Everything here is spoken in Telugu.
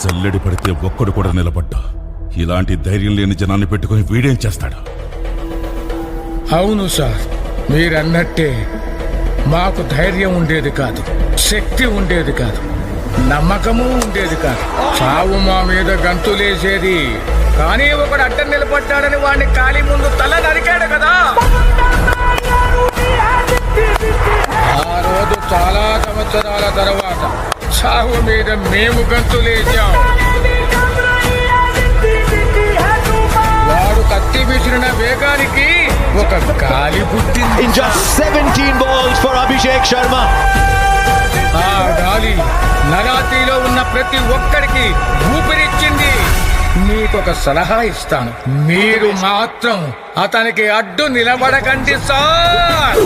జల్లెడి పడితే ఒక్కడు కూడా నిలబడ్డా. ఇలాంటి ధైర్యం లేని జనాన్ని పెట్టుకుని వీడేం చేస్తాడు? అవును సార్, మీరన్నట్టే మాకు ధైర్యం ఉండేది కాదు, శక్తి ఉండేది కాదు, నమ్మకము ఉండేది కాదు. చావు మా మీద గంతులేసేది. కానీ ఒకడు అడ్డం నిలబడ్డాడని వాడిని ఖాళీ ముందు తల నరికాడు కదా. ఆ రోజు చాలా సంవత్సరాల తర్వాత చావు మీద మేము గంతులేసాం. వాడు కత్తి విసిరిన వేగానికి ఒక గాలి పుట్టింది. In just 17 balls for Abhishek Sharma. ఆ గాలి నరాతిలో ఉన్న ప్రతి ఒక్కడికి ఊపిరిచ్చింది. మీకొక సలహా ఇస్తాను, మీరు మాత్రం అతనికి అడ్డు నిలబడకండి సార్.